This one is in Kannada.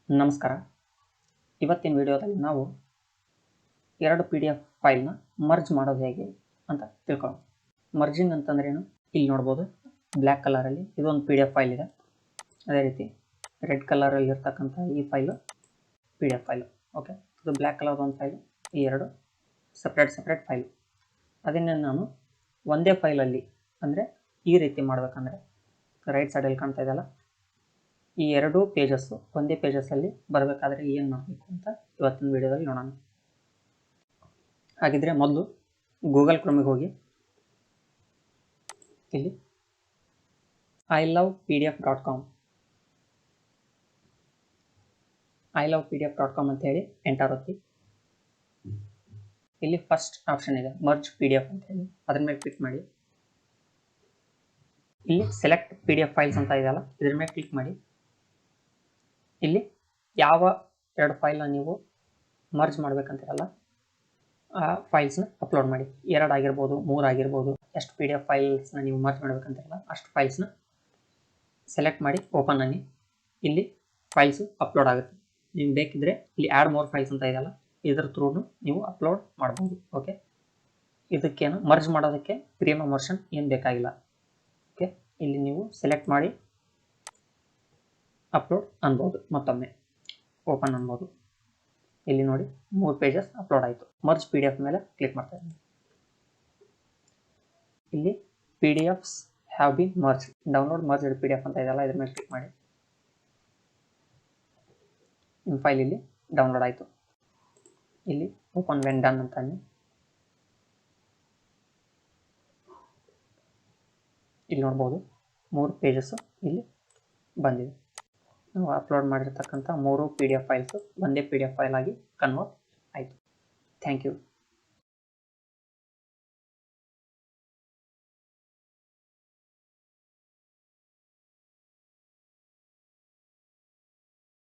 ನಮಸ್ಕಾರ. ಇವತ್ತಿನ ವಿಡಿಯೋದಲ್ಲಿ ನಾವು ಎರಡು PDF ಫೈಲ್ನ ಮರ್ಜ್ ಮಾಡೋದು ಹೇಗೆ ಅಂತ ತಿಳ್ಕೊಳ್ಳೋಣ. ಮರ್ಜಿಂಗ್ ಅಂತಂದ್ರೇನು? ಇಲ್ಲಿ ನೋಡ್ಬೋದು ಬ್ಲ್ಯಾಕ್ ಕಲರಲ್ಲಿ ಇದೊಂದು PDF ಫೈಲ್ ಇದೆ. ಅದೇ ರೀತಿ ರೆಡ್ ಕಲರಲ್ಲಿ ಇರ್ತಕ್ಕಂಥ ಈ ಫೈಲು PDF ಫೈಲು. ಓಕೆ, ಇದು ಬ್ಲ್ಯಾಕ್ ಕಲರ್ ಒಂದು ಫೈಲು, ಈ ಎರಡು ಸಪ್ರೇಟ್ ಫೈಲು. ಅದನ್ನೇ ನಾನು ಒಂದೇ ಫೈಲಲ್ಲಿ ಅಂದರೆ ಈ ರೀತಿ ಮಾಡಬೇಕಂದ್ರೆ ರೈಟ್ ಸೈಡಲ್ಲಿ ಕಾಣ್ತಾ ಇದೆಯಲ್ಲ, ಈ ಎರಡು ಪೇಜಸ್ಸು ಒಂದೇ ಪೇಜಸ್ಸಲ್ಲಿ ಬರಬೇಕಾದ್ರೆ ಏನು ಮಾಡಬೇಕು ಅಂತ ಇವತ್ತಿನ ವಿಡಿಯೋದಲ್ಲಿ ನೋಡೋಣ. ಹಾಗಿದ್ರೆ ಮೊದಲು ಗೂಗಲ್ ಕ್ರೋಮಿಗೆ ಹೋಗಿ ಇಲ್ಲಿ ilovepdf.com ilovepdf.com ಅಂತ ಹೇಳಿ ಎಂಟರ್ ಒತ್ತಿ. ಇಲ್ಲಿ ಫಸ್ಟ್ ಆಪ್ಷನ್ ಇದೆ ಮರ್ಜ್ PDF ಅಂತ ಹೇಳಿ, ಅದ್ರ ಮೇಲೆ ಕ್ಲಿಕ್ ಮಾಡಿ. ಇಲ್ಲಿ ಸೆಲೆಕ್ಟ್ PDF ಫೈಲ್ಸ್ ಅಂತ ಇದೆಯಲ್ಲ, ಇದ್ರ ಮೇಲೆ ಕ್ಲಿಕ್ ಮಾಡಿ. ಇಲ್ಲಿ ಯಾವ ಎರಡು ಫೈಲ್ನ ನೀವು ಮರ್ಜ್ ಮಾಡ್ಬೇಕಂತಿರಲ್ಲ ಆ ಫೈಲ್ಸ್ನ ಅಪ್ಲೋಡ್ ಮಾಡಿ. 2 ಆಗಿರ್ಬೋದು, 3 ಆಗಿರ್ಬೋದು, ಎಷ್ಟು PDF ಫೈಲ್ಸ್ನ ನೀವು ಮರ್ಜ್ ಮಾಡ್ಬೇಕಂತಿರಲ್ಲ ಅಷ್ಟು ಫೈಲ್ಸ್ನ ಸೆಲೆಕ್ಟ್ ಮಾಡಿ ಓಪನ್ ಅನ್ನಿ. ಇಲ್ಲಿ ಫೈಲ್ಸು ಅಪ್ಲೋಡ್ ಆಗುತ್ತೆ. ನಿಮ್ಗೆ ಬೇಕಿದ್ರೆ ಇಲ್ಲಿ ಆ್ಯಡ್ ಮೋರ್ ಫೈಲ್ಸ್ ಅಂತ ಇದೆಯಲ್ಲ, ಇದ್ರ ಥ್ರೂನು ನೀವು ಅಪ್ಲೋಡ್ ಮಾಡ್ಬೋದು. ಓಕೆ, ಇದಕ್ಕೇನು ಮರ್ಜ್ ಮಾಡೋದಕ್ಕೆ ಪ್ರೀಮಿಯಂ ವರ್ಷನ್ ಏನು ಬೇಕಾಗಿಲ್ಲ. ಓಕೆ, ಇಲ್ಲಿ ನೀವು ಸೆಲೆಕ್ಟ್ ಮಾಡಿ ಅಪ್ಲೋಡ್ ಅನ್ಬೋದು, ಮತ್ತೊಮ್ಮೆ ಓಪನ್ ಅನ್ಬೋದು. ಇಲ್ಲಿ ನೋಡಿ 3 ಪೇಜಸ್ ಅಪ್ಲೋಡ್ ಆಯಿತು. ಮರ್ಜ್ PDF ಮೇಲೆ ಕ್ಲಿಕ್ ಮಾಡ್ತಾ ಇದ್ದೀನಿ. ಇಲ್ಲಿ PDFs have been merge, download merged PDF ಅಂತ ಇದೆಯಲ್ಲ, ಇದ್ರ ಮೇಲೆ ಕ್ಲಿಕ್ ಮಾಡಿ. ನಿಮ್ಮ ಫೈಲ್ ಇಲ್ಲಿ ಡೌನ್ಲೋಡ್ ಆಯಿತು. ಇಲ್ಲಿ ಓಪನ್ ವೆನ್ ಡನ್ ಅಂತ ಅನ್ನಿ. ಇಲ್ಲಿ ನೋಡ್ಬೋದು 3 ಪೇಜಸ್ಸು ಇಲ್ಲಿ ಬಂದಿದೆ. ನಾವು ಅಪ್ಲೋಡ್ ಮಾಡಿರ್ತಕ್ಕಂಥ 3 PDF ಫೈಲ್ಸು ಒಂದೇ PDF ಫೈಲ್ ಆಗಿ ಕನ್ವರ್ಟ್ ಆಯಿತು. Thank you.